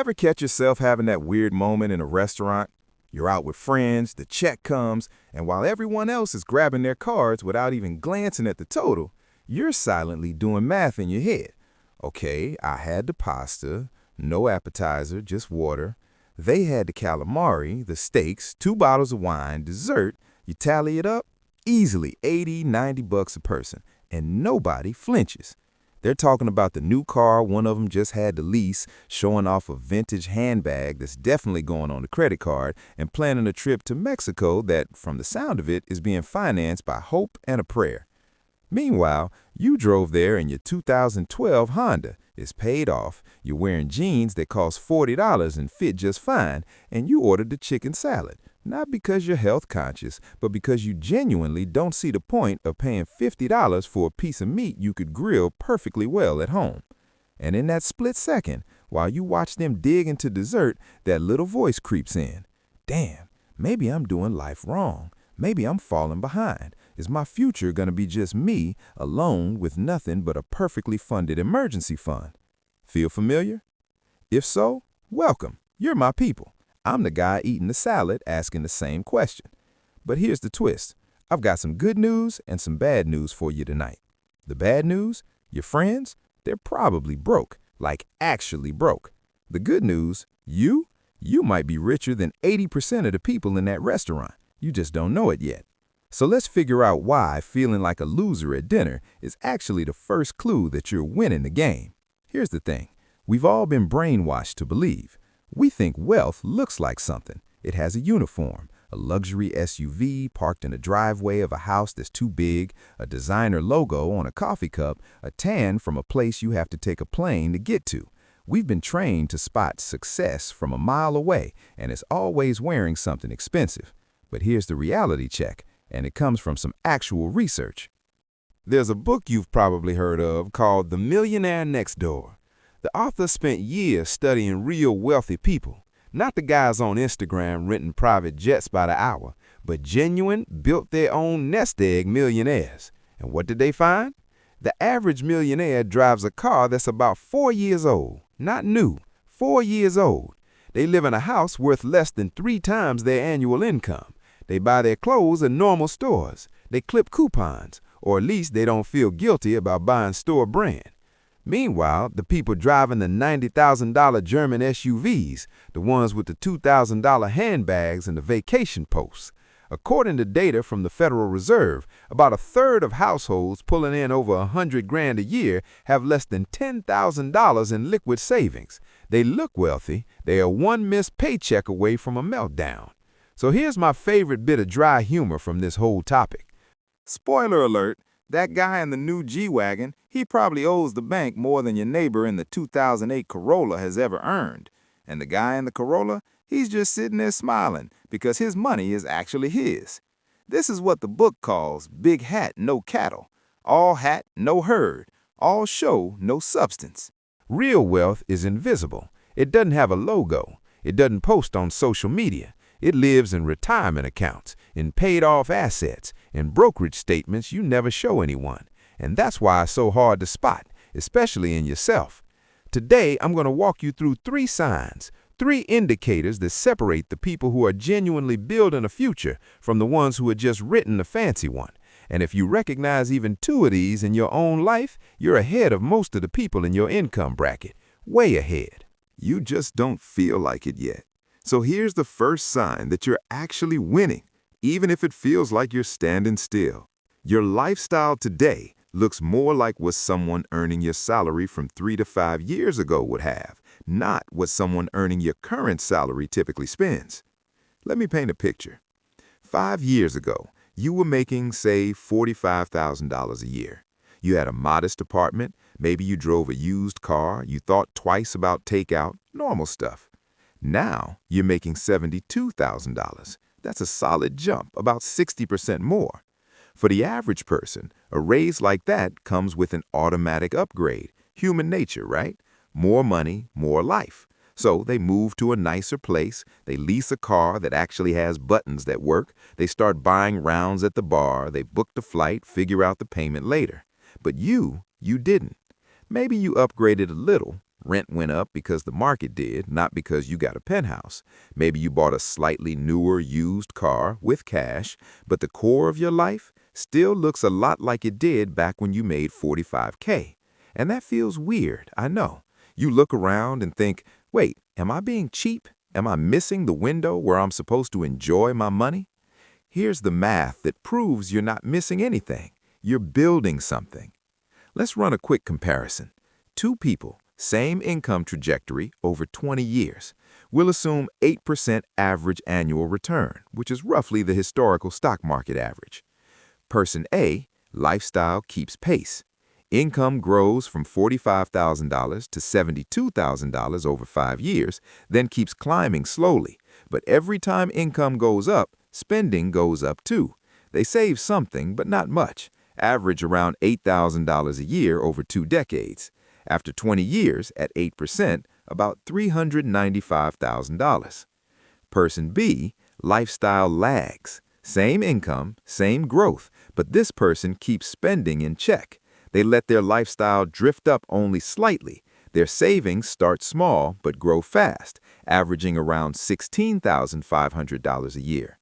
Ever catch yourself having that weird moment in a restaurant? You're out with friends, the check comes, and while everyone else is grabbing their cards without even glancing at the total, you're silently doing math in your head. Okay, I had the pasta, no appetizer, just water. They had the calamari, the steaks, 2 bottles of wine, dessert. You tally it up, easily 80, 90 bucks a person, and nobody flinches. They're talking about the new car one of them just had to lease, showing off a vintage handbag that's definitely going on the credit card, and planning a trip to Mexico that, from the sound of it, is being financed by hope and a prayer. Meanwhile, you drove there in your 2012 Honda. It's paid off, you're wearing jeans that cost $40 and fit just fine, and you ordered the chicken salad. Not because you're health conscious, but because you genuinely don't see the point of paying $50 for a piece of meat you could grill perfectly well at home. And in that split second, while you watch them dig into dessert, that little voice creeps in. Damn, maybe I'm doing life wrong. Maybe I'm falling behind. Is my future gonna be just me, alone with nothing but a perfectly funded emergency fund? Feel familiar? If so, welcome. You're my people. I'm the guy eating the salad asking the same question. But here's the twist. I've got some good news and some bad news for you tonight. The bad news? Your friends? They're probably broke, like actually broke. The good news? You might be richer than 80% of the people in that restaurant. You just don't know it yet. So let's figure out why feeling like a loser at dinner is actually the first clue that you're winning the game. Here's the thing. We've all been brainwashed to believe. We think wealth looks like something. It has a uniform, a luxury SUV parked in a driveway of a house that's too big, a designer logo on a coffee cup, a tan from a place you have to take a plane to get to. We've been trained to spot success from a mile away, and it's always wearing something expensive. But here's the reality check, and it comes from some actual research. There's a book you've probably heard of called The Millionaire Next Door. The author spent years studying real wealthy people, not the guys on Instagram renting private jets by the hour, but genuine, built-their-own-nest-egg millionaires. And what did they find? The average millionaire drives a car that's about 4 years old, not new, 4 years old. They live in a house worth less than 3 times their annual income. They buy their clothes at normal stores. They clip coupons, or at least they don't feel guilty about buying store brand. Meanwhile, the people driving the $90,000 German SUVs, the ones with the $2,000 handbags and the vacation posts. According to data from the Federal Reserve, about a third of households pulling in over $100,000 a year have less than $10,000 in liquid savings. They look wealthy. They are one missed paycheck away from a meltdown. So here's my favorite bit of dry humor from this whole topic. Spoiler alert. That guy in the new G-Wagon, he probably owes the bank more than your neighbor in the 2008 Corolla has ever earned. And the guy in the Corolla, he's just sitting there smiling because his money is actually his. This is what the book calls big hat, no cattle. All hat, no herd. All show, no substance. Real wealth is invisible. It doesn't have a logo. It doesn't post on social media. It lives in retirement accounts, in paid-off assets, in brokerage statements you never show anyone. And that's why it's so hard to spot, especially in yourself. Today, I'm going to walk you through 3 signs, 3 indicators that separate the people who are genuinely building a future from the ones who had just written a fancy one. And if you recognize even 2 of these in your own life, you're ahead of most of the people in your income bracket. Way ahead. You just don't feel like it yet. So here's the first sign that you're actually winning, even if it feels like you're standing still. Your lifestyle today looks more like what someone earning your salary from 3 to 5 years ago would have, not what someone earning your current salary typically spends. Let me paint a picture. 5 years ago, you were making, say, $45,000 a year. You had a modest apartment, maybe you drove a used car, you thought twice about takeout, normal stuff. Now, you're making $72,000. That's a solid jump, about 60% more. For the average person, a raise like that comes with an automatic upgrade. Human nature, right? More money, more life. So they move to a nicer place, they lease a car that actually has buttons that work, they start buying rounds at the bar, they book the flight, figure out the payment later. But you didn't. Maybe you upgraded a little, Rent went up because the market did, not because you got a penthouse. Maybe you bought a slightly newer used car with cash, but the core of your life still looks a lot like it did back when you made 45K. And that feels weird, I know. You look around and think, wait, am I being cheap? Am I missing the window where I'm supposed to enjoy my money? Here's the math that proves you're not missing anything. You're building something. Let's run a quick comparison. Two people, same income trajectory over 20 years. We'll assume 8% average annual return, which is roughly the historical stock market average. Person A, lifestyle keeps pace. Income grows from $45,000 to $72,000 over 5 years, then keeps climbing slowly. But every time income goes up, spending goes up too. They save something, but not much, average around $8,000 a year over 2 decades. After 20 years, at 8%, about $395,000. Person B, lifestyle lags. Same income, same growth, but this person keeps spending in check. They let their lifestyle drift up only slightly. Their savings start small but grow fast, averaging around $16,500 a year.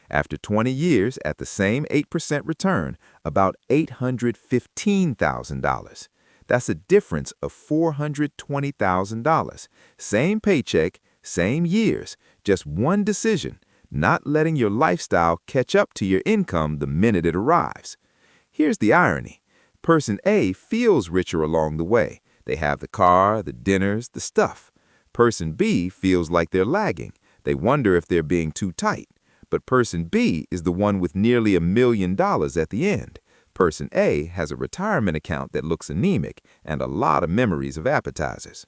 After 20 years at the same 8% return, about $815,000. That's a difference of $420,000. Same paycheck, same years, just one decision, not letting your lifestyle catch up to your income the minute it arrives. Here's the irony. Person A feels richer along the way. They have the car, the dinners, the stuff. Person B feels like they're lagging. They wonder if they're being too tight. But person B is the one with nearly $1 million at the end. Person A has a retirement account that looks anemic and a lot of memories of appetizers.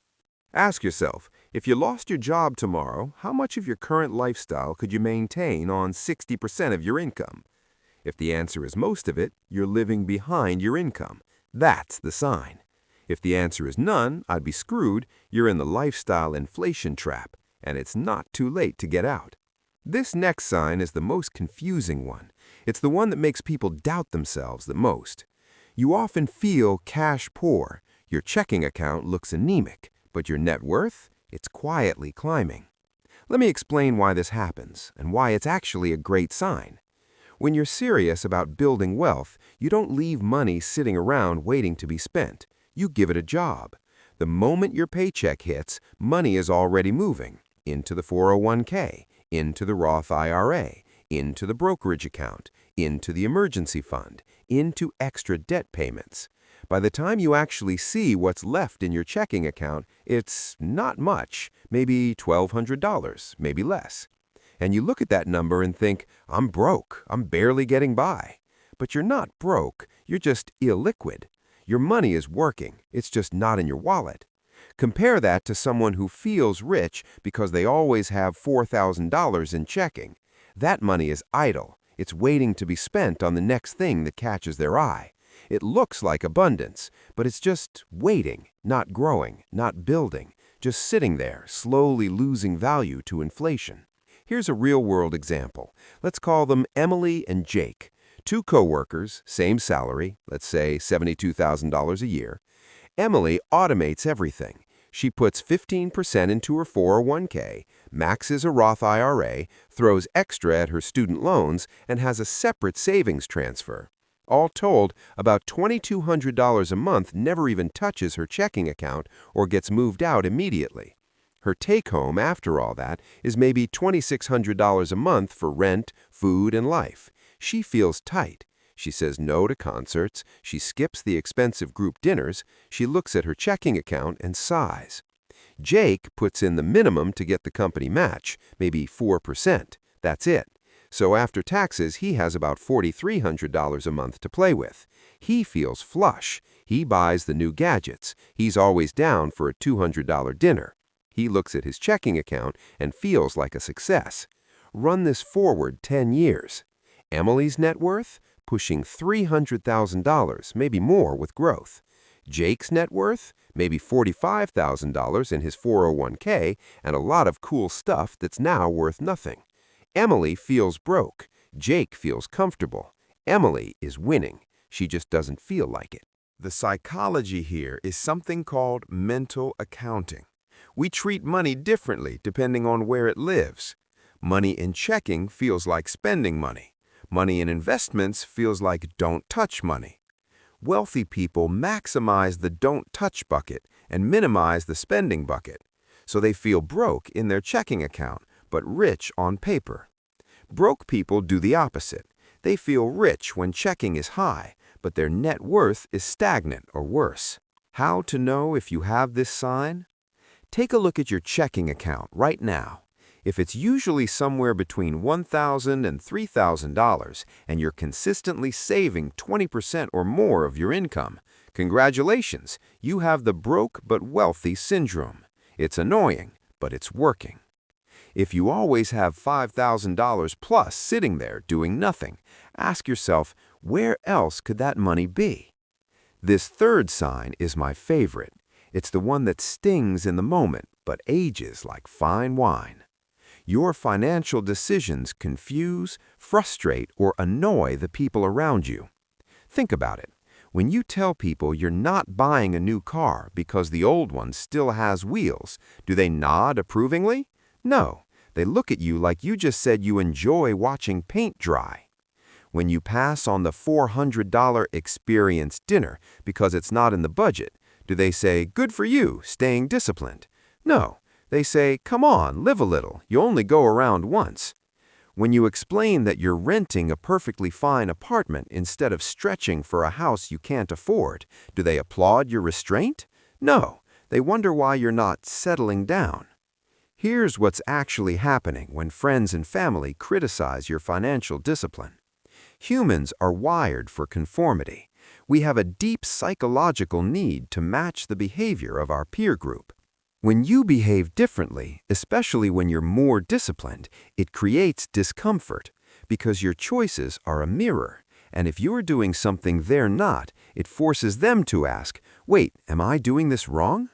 Ask yourself, if you lost your job tomorrow, how much of your current lifestyle could you maintain on 60% of your income? If the answer is most of it, you're living behind your income. That's the sign. If the answer is none, I'd be screwed, you're in the lifestyle inflation trap, and it's not too late to get out. This next sign is the most confusing one. It's the one that makes people doubt themselves the most. You often feel cash poor. Your checking account looks anemic, but your net worth, it's quietly climbing. Let me explain why this happens and why it's actually a great sign. When you're serious about building wealth, you don't leave money sitting around waiting to be spent. You give it a job. The moment your paycheck hits, money is already moving into the 401k, into the Roth IRA, into the brokerage account, into the emergency fund, into extra debt payments. By the time you actually see what's left in your checking account, it's not much, maybe $1,200, maybe less. And you look at that number and think, I'm broke, I'm barely getting by. But you're not broke, you're just illiquid. Your money is working, it's just not in your wallet. Compare that to someone who feels rich because they always have $4,000 in checking. That money is idle, it's waiting to be spent on the next thing that catches their eye. It looks like abundance, but it's just waiting, not growing, not building, just sitting there, slowly losing value to inflation. Here's a real-world example. Let's call them Emily and Jake. Two coworkers, same salary, let's say $72,000 a year. Emily automates everything. She puts 15% into her 401k, maxes a Roth IRA, throws extra at her student loans, and has a separate savings transfer. All told, about $2,200 a month never even touches her checking account or gets moved out immediately. Her take-home after all that is maybe $2,600 a month for rent, food, and life. She feels tight. She says no to concerts. She skips the expensive group dinners. She looks at her checking account and sighs. Jake puts in the minimum to get the company match, maybe 4%. That's it. So after taxes, he has about $4,300 a month to play with. He feels flush. He buys the new gadgets. He's always down for a $200 dinner. He looks at his checking account and feels like a success. Run this forward 10 years. Emily's net worth? Pushing $300,000, maybe more with growth. Jake's net worth? Maybe $45,000 in his 401k and a lot of cool stuff that's now worth nothing. Emily feels broke. Jake feels comfortable. Emily is winning. She just doesn't feel like it. The psychology here is something called mental accounting. We treat money differently depending on where it lives. Money in checking feels like spending money. Money in investments feels like don't touch money. Wealthy people maximize the don't touch bucket and minimize the spending bucket, so they feel broke in their checking account, but rich on paper. Broke people do the opposite. They feel rich when checking is high, but their net worth is stagnant or worse. How to know if you have this sign? Take a look at your checking account right now. If it's usually somewhere between $1,000 and $3,000 and you're consistently saving 20% or more of your income, congratulations, you have the broke but wealthy syndrome. It's annoying, but it's working. If you always have $5,000 plus sitting there doing nothing, ask yourself, where else could that money be? This third sign is my favorite. It's the one that stings in the moment, but ages like fine wine. Your financial decisions confuse, frustrate, or annoy the people around you. Think about it. When you tell people you're not buying a new car because the old one still has wheels, do they nod approvingly? No, they look at you like you just said you enjoy watching paint dry. When you pass on the $400 experience dinner because it's not in the budget, do they say, good for you, staying disciplined? No, they say, come on, live a little, you only go around once. When you explain that you're renting a perfectly fine apartment instead of stretching for a house you can't afford, do they applaud your restraint? No, they wonder why you're not settling down. Here's what's actually happening when friends and family criticize your financial discipline. Humans are wired for conformity. We have a deep psychological need to match the behavior of our peer group. When you behave differently, especially when you're more disciplined, it creates discomfort because your choices are a mirror. And if you're doing something they're not, it forces them to ask, wait, am I doing this wrong?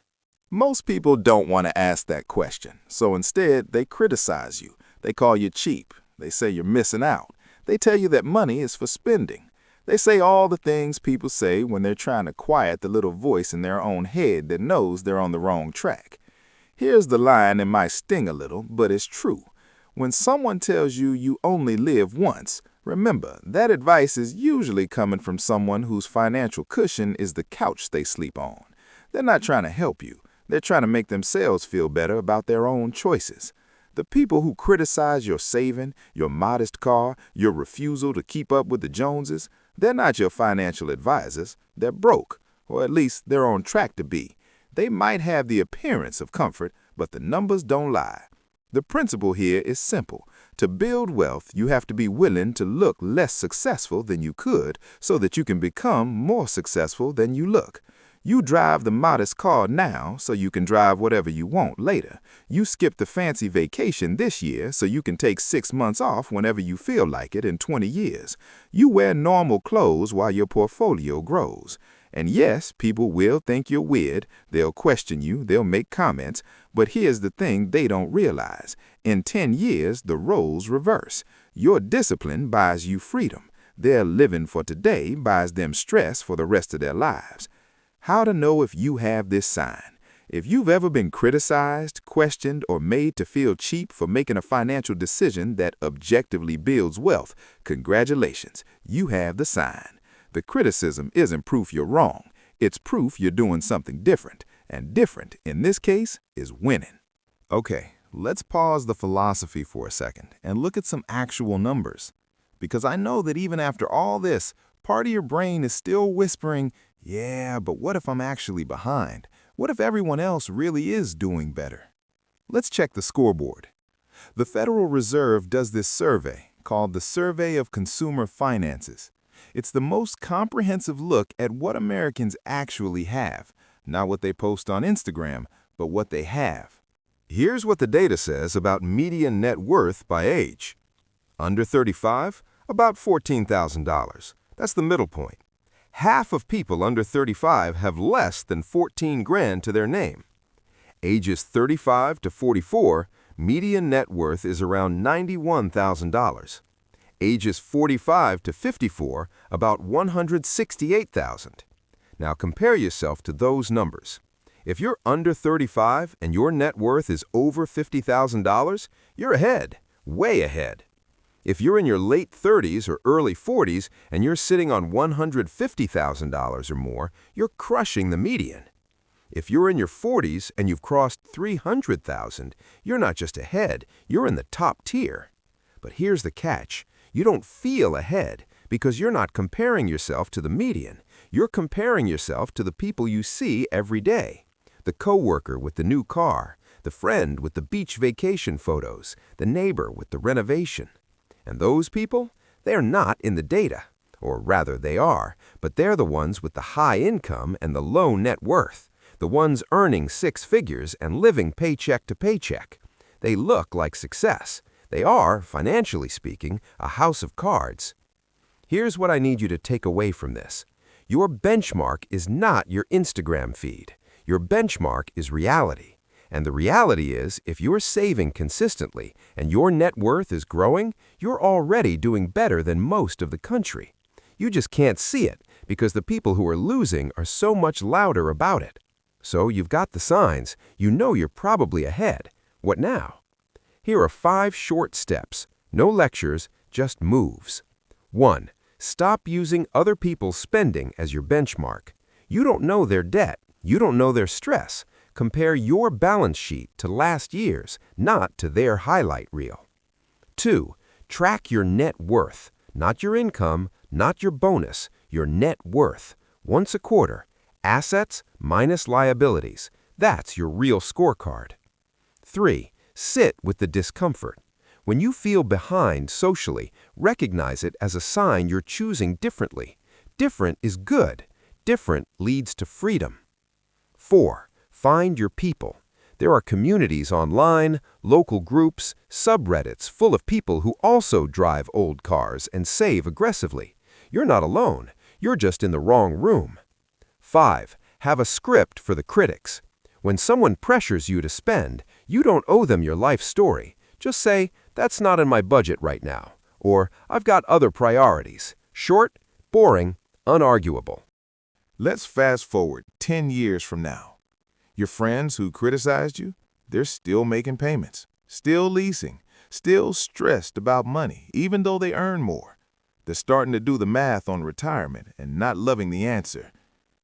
Most people don't want to ask that question, so instead they criticize you. They call you cheap. They say you're missing out. They tell you that money is for spending. They say all the things people say when they're trying to quiet the little voice in their own head that knows they're on the wrong track. Here's the line that might sting a little, but it's true. When someone tells you you only live once, remember that advice is usually coming from someone whose financial cushion is the couch they sleep on. They're not trying to help you. They're trying to make themselves feel better about their own choices. The people who criticize your saving, your modest car, your refusal to keep up with the Joneses, they're not your financial advisors. They're broke, or at least they're on track to be. They might have the appearance of comfort, but the numbers don't lie. The principle here is simple. To build wealth, you have to be willing to look less successful than you could so that you can become more successful than you look. You drive the modest car now so you can drive whatever you want later. You skip the fancy vacation this year so you can take 6 months off whenever you feel like it in 20 years. You wear normal clothes while your portfolio grows. And yes, people will think you're weird, they'll question you, they'll make comments, but here's the thing they don't realize. In 10 years, the roles reverse. Your discipline buys you freedom. Their living for today buys them stress for the rest of their lives. How to know if you have this sign? If you've ever been criticized, questioned, or made to feel cheap for making a financial decision that objectively builds wealth, congratulations, you have the sign. The criticism isn't proof you're wrong. It's proof you're doing something different, and different, in this case, is winning. Okay, let's pause the philosophy for a second and look at some actual numbers. Because I know that even after all this, part of your brain is still whispering, yeah, but what if I'm actually behind? What if everyone else really is doing better? Let's check the scoreboard. The Federal Reserve does this survey called the Survey of Consumer Finances. It's the most comprehensive look at what Americans actually have, not what they post on Instagram, but what they have. Here's what the data says about median net worth by age. Under 35, about $14,000. That's the middle point. Half of people under 35 have less than 14 grand to their name. Ages 35 to 44, median net worth is around $91,000. Ages 45 to 54, about $168,000. Now compare yourself to those numbers. If you're under 35 and your net worth is over $50,000, you're ahead, way ahead. If you're in your late 30s or early 40s and you're sitting on $150,000 or more, you're crushing the median. If you're in your 40s and you've crossed $300,000, you're not just ahead, you're in the top tier. But here's the catch. You don't feel ahead because you're not comparing yourself to the median. You're comparing yourself to the people you see every day. The coworker with the new car, the friend with the beach vacation photos, the neighbor with the renovation. And those people, they're not in the data. Or rather, they are, but they're the ones with the high income and the low net worth, the ones earning six figures and living paycheck to paycheck. They look like success. They are, financially speaking, a house of cards. Here's what I need you to take away from this. Your benchmark is not your Instagram feed. Your benchmark is reality. And the reality is, if you're saving consistently and your net worth is growing, you're already doing better than most of the country. You just can't see it because the people who are losing are so much louder about it. So you've got the signs. You know you're probably ahead. What now? Here are 5 short steps. No lectures, just moves. 1. Stop using other people's spending as your benchmark. You don't know their debt. You don't know their stress. Compare your balance sheet to last year's, not to their highlight reel. 2. Track your net worth, not your income, not your bonus, your net worth. Once a quarter, assets minus liabilities. That's your real scorecard. 3. Sit with the discomfort. When you feel behind socially, recognize it as a sign you're choosing differently. Different is good. Different leads to freedom. 4. Find your people. There are communities online, local groups, subreddits full of people who also drive old cars and save aggressively. You're not alone. You're just in the wrong room. 5. Have a script for the critics. When someone pressures you to spend, you don't owe them your life story. Just say, "That's not in my budget right now," or "I've got other priorities." Short, boring, unarguable. Let's fast forward 10 years from now. Your friends who criticized you, they're still making payments, still leasing, still stressed about money, even though they earn more. They're starting to do the math on retirement and not loving the answer.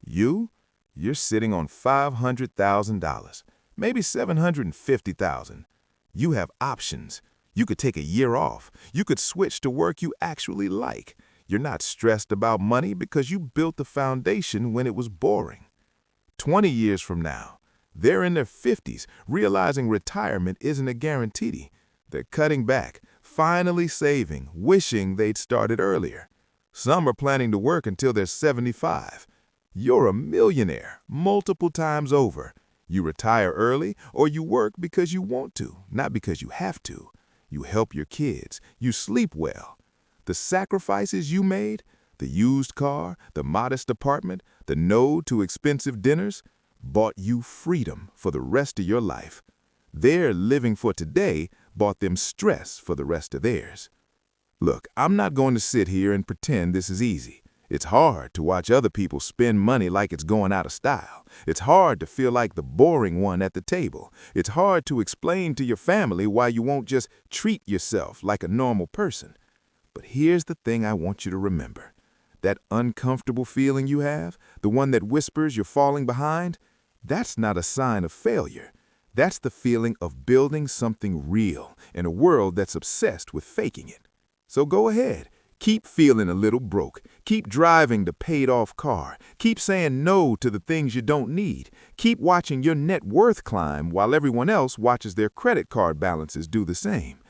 You're sitting on $500,000, maybe $750,000. You have options. You could take a year off. You could switch to work you actually like. You're not stressed about money because you built the foundation when it was boring. 20 years from now, they're in their 50s, realizing retirement isn't a guarantee. They're cutting back, finally saving, wishing they'd started earlier. Some are planning to work until they're 75. You're a millionaire multiple times over. You retire early or you work because you want to, not because you have to. You help your kids. You sleep well. The sacrifices you made, the used car, the modest apartment, the no to expensive dinners, bought you freedom for the rest of your life. Their living for today bought them stress for the rest of theirs. Look, I'm not going to sit here and pretend this is easy. It's hard to watch other people spend money like it's going out of style. It's hard to feel like the boring one at the table. It's hard to explain to your family why you won't just treat yourself like a normal person. But here's the thing I want you to remember. That uncomfortable feeling you have, the one that whispers you're falling behind, that's not a sign of failure. That's the feeling of building something real in a world that's obsessed with faking it. So go ahead. Keep feeling a little broke. Keep driving the paid-off car. Keep saying no to the things you don't need. Keep watching your net worth climb while everyone else watches their credit card balances do the same.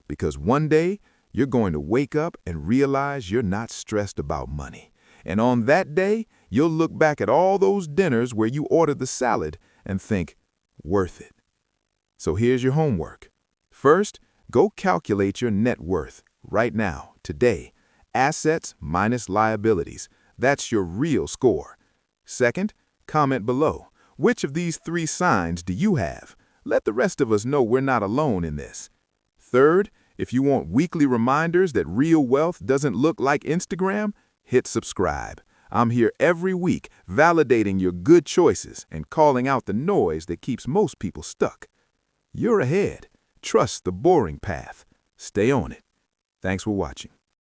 Because one day, you're going to wake up and realize you're not stressed about money. And on that day, you'll look back at all those dinners where you ordered the salad and think, worth it. So here's your homework. First, go calculate your net worth right now, today. Assets minus liabilities. That's your real score. Second, comment below. Which of these 3 signs do you have? Let the rest of us know we're not alone in this. Third, if you want weekly reminders that real wealth doesn't look like Instagram, hit subscribe. I'm here every week validating your good choices and calling out the noise that keeps most people stuck. You're ahead. Trust the boring path. Stay on it. Thanks for watching.